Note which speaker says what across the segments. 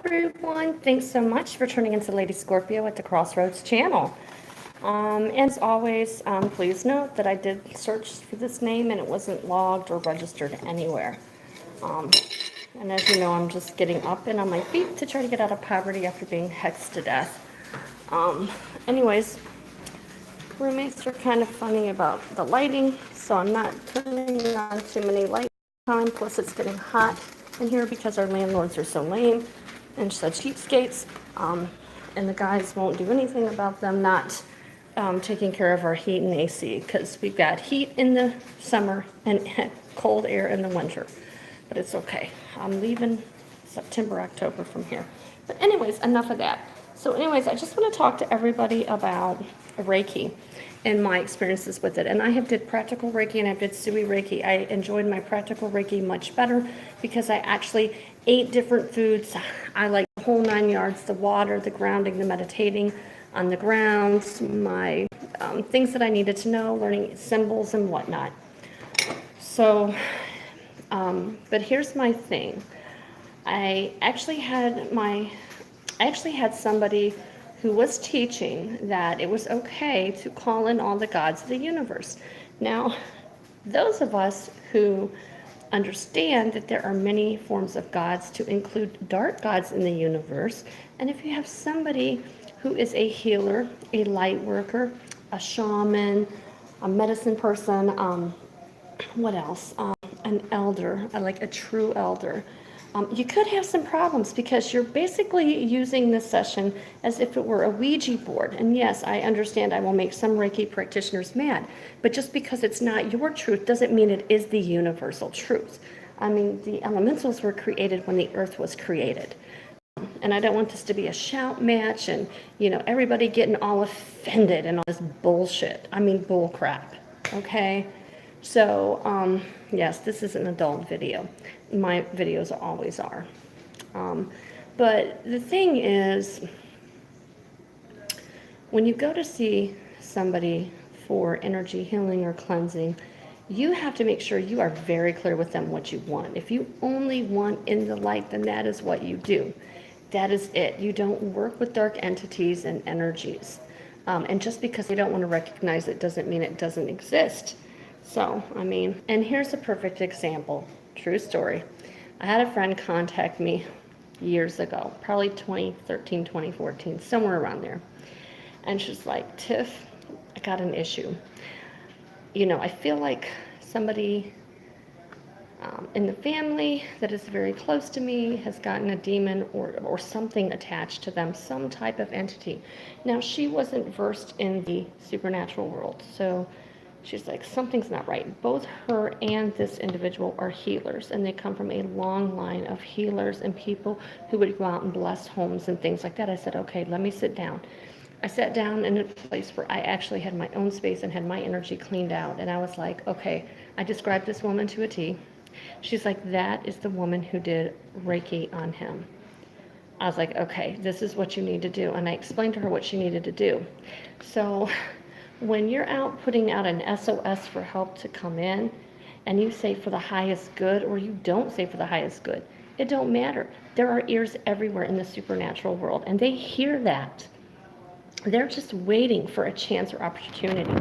Speaker 1: everyone. Thanks so much for tuning into Lady Scorpio at the Crossroads channel. As always, please note that I did search for this name and it wasn't logged or registered anywhere. And as you know, I'm just getting up and on my feet to try to get out of poverty after being hexed to death. Anyways, roommates are kind of funny about the lighting, so I'm not turning on too many lights time. Plus, it's getting hot in here because our landlords are so lame and such cheapskates. And the guys won't do anything about them not taking care of our heat and AC, because we've got heat in the summer and cold air in the winter. But it's okay. I'm leaving September, October from here. But anyways, enough of that. So anyways, I just want to talk to everybody about Reiki and my experiences with it. And I have did practical Reiki and I did Sui Reiki. I enjoyed my practical Reiki much better because I actually ate different foods. I like the whole 9 yards, the water, the grounding, the meditating on the grounds, my things that I needed to know, learning symbols and whatnot. So, but here's my thing. I actually had somebody who was teaching that it was okay to call in all the gods of the universe. Now, those of us who understand that there are many forms of gods, to include dark gods in the universe, and if you have somebody who is a healer, a light worker, a shaman, a medicine person, what else? An elder, like a true elder. You could have some problems because you're basically using this session as if it were a Ouija board. And yes, I understand I will make some Reiki practitioners mad, but just because it's not your truth doesn't mean it is the universal truth. I mean, the elementals were created when the earth was created. And I don't want this to be a shout match and, everybody getting all offended and all this bullshit. I mean, bull crap, okay? So, yes, this is an adult video. My videos always are. But the thing is, when you go to see somebody for energy healing or cleansing, you have to make sure you are very clear with them what you want. If you only want in the light, then that is what you do. That is it. You don't work with dark entities and energies. And just because they don't want to recognize it doesn't mean it doesn't exist. So, and here's a perfect example. True story. I had a friend contact me years ago, probably 2013, 2014, somewhere around there. And she's like, Tiff, I got an issue. I feel like somebody in the family that is very close to me has gotten a demon or something attached to them, some type of entity. Now, she wasn't versed in the supernatural world, so she's like, something's not right. Both her and this individual are healers, and they come from a long line of healers and people who would go out and bless homes and things like that. I said, okay, let me sit down. I sat down in a place where I actually had my own space and had my energy cleaned out. And I was like, okay, I described this woman to a T. She's like, that is the woman who did Reiki on him. I was like, okay, this is what you need to do. And I explained to her what she needed to do. So when you're out putting out an SOS for help to come in, and you say for the highest good, or you don't say for the highest good, it don't matter. There are ears everywhere in the supernatural world, and they hear that. They're just waiting for a chance or opportunity.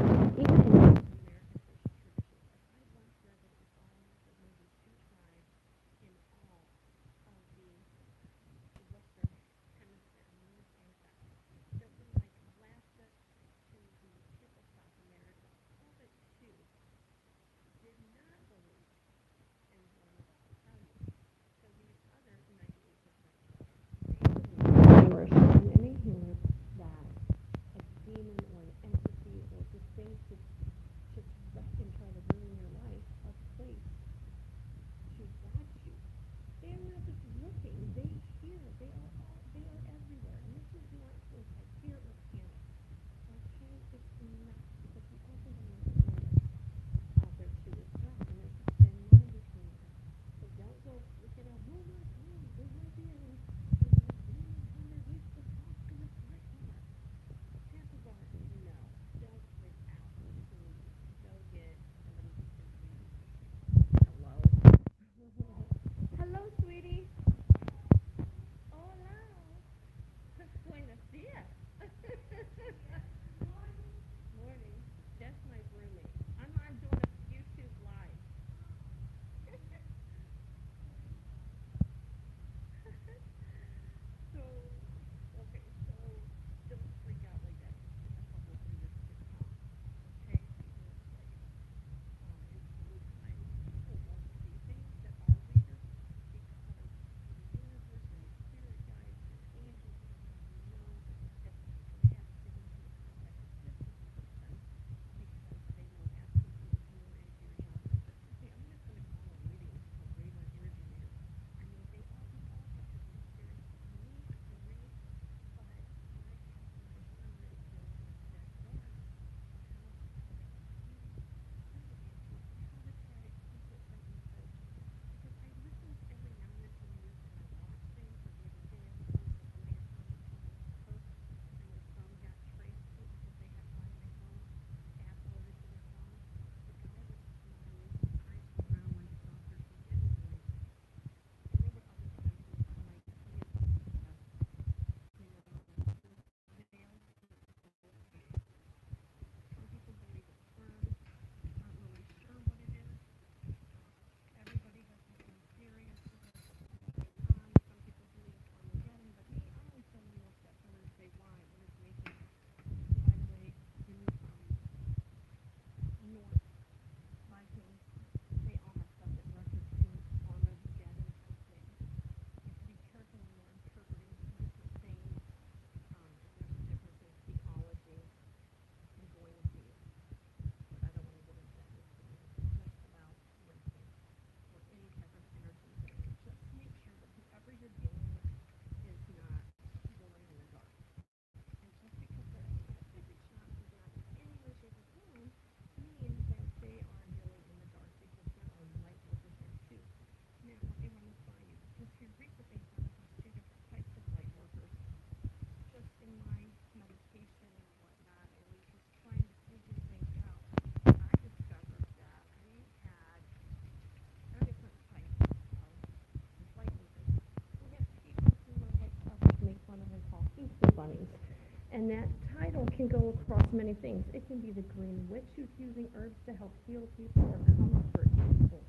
Speaker 1: And that title can go across many things. It can be the green witch who's using herbs to help heal people or comfort people.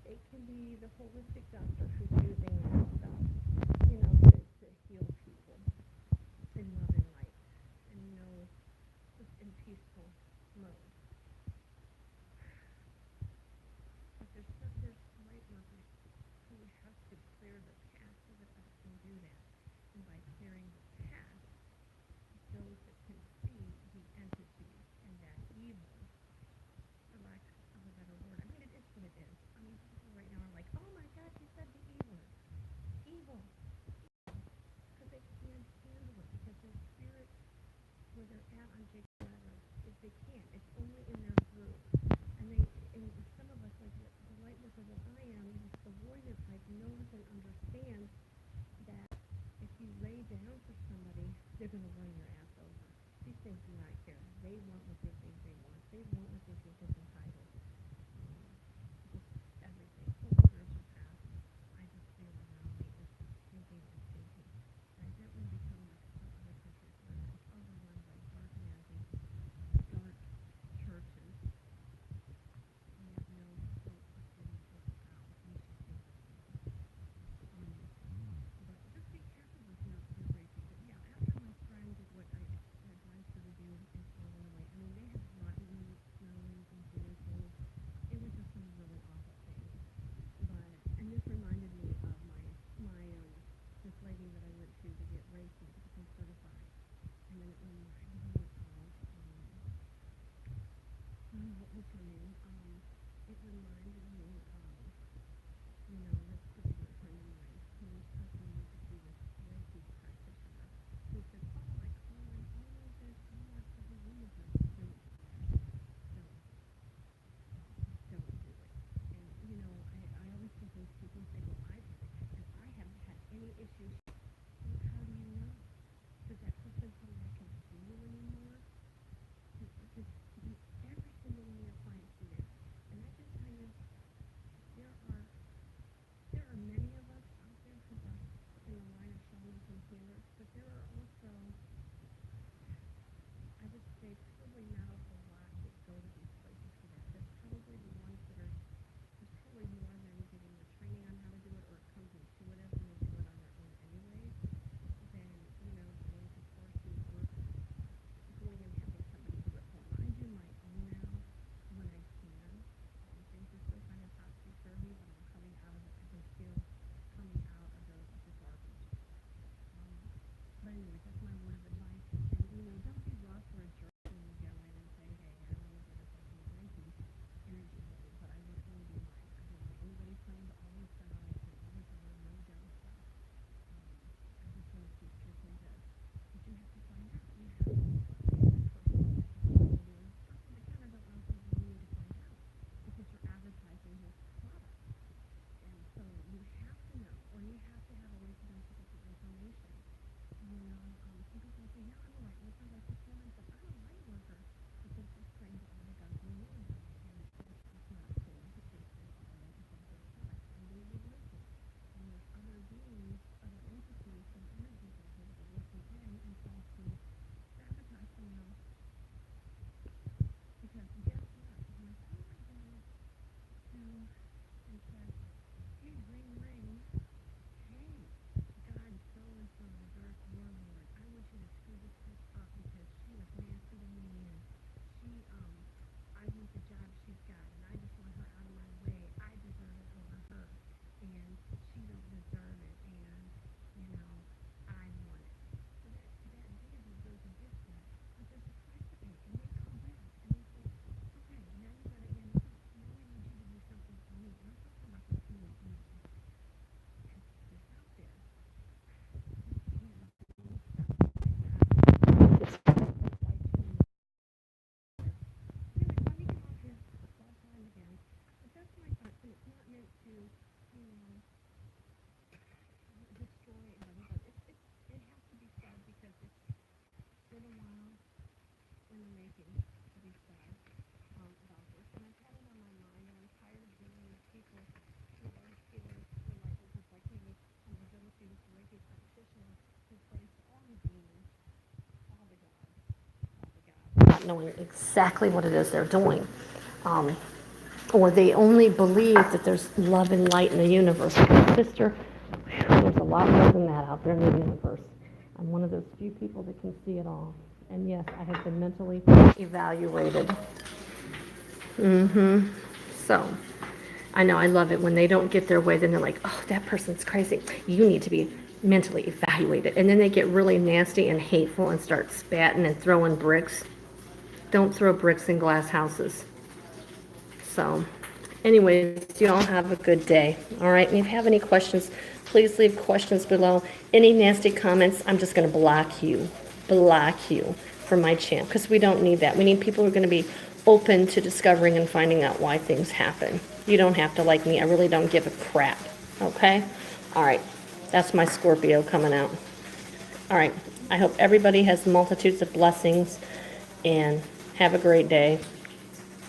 Speaker 1: It can be the holistic doctor who's using that stuff, to heal people in love and light, and just in peaceful mode. But there's light workers who have to clear the path so that us can do that. And by clearing the path, those that can see the entity and that evil, for lack of a better word. I mean, it is what it is. I mean, people right now are like, oh my God, you said the evil. Evil. Because they can't handle it, because their spirit, where they're at on Jake's ladder, is they can't. It's only in their group. And some of us, like the light worker that I am, the warrior type, knows and understands that if you lay down for somebody, they're going to run your ass over. These things do not care. They want what they think they want. They want what they think is entitled. Just everything. Whole spiritual path, I just feel around me is just sinking and sinking. And I don't want to become like some other countries where it's overrun by dark magic, dark churches. We have no hope of getting it out. We should think so. But just be careful with your racing. But yeah, after my friend did what I advised her to do and fallen away, I mean, they had rotten meat, smelling, and vehicles. It was just some really awful things. And this reminded me of my this lady that I went to get Reiki to become certified. And then it reminded me of, what was her name? It reminded me of, this particular friend of mine who took me to see this Reiki practitioner who said, oh, I call in all of this, all of the universe. Don't, don't do it. And, I always think those people say, well, I've had it, and I haven't had any issues. Well, how do you know? Does that person come back and see you anymore? Because every single one of your clients do that. And I can tell you, there are there are many of us out there who are in the line of shamans and healers, but there are also, I would say, probably not a whole lot that go to these places for that. There's probably the ones that are, there's probably more than getting the training on how to do it, or it comes intuitive and they do it on their own anyways, than, going to courses or going and having somebody do it for them. I do my own now when I can. Things are still kind of topsy-turvy, but I'm coming out of it. I can feel coming out of the garbage. But anyways, that's my word of advice. And, don't be rough or a jerk when you go in and say, not knowing exactly what it is they're doing. Or they only believe that there's love and light in the universe. Sister, there's a lot more than that out there in the universe. I'm one of those few people that can see it all. And yes, I have been mentally evaluated. So, I know, I love it. When they don't get their way, then they're like, oh, that person's crazy. You need to be mentally evaluated. And then they get really nasty and hateful and start spatting and throwing bricks. Don't throw bricks in glass houses. So, anyways, you all have a good day. All right, and if you have any questions, please leave questions below. Any nasty comments, I'm just going to block you from my channel, because we don't need that. We need people who are going to be open to discovering and finding out why things happen. You don't have to like me. I really don't give a crap. Okay? All right. That's my Scorpio coming out. All right. I hope everybody has multitudes of blessings, and have a great day.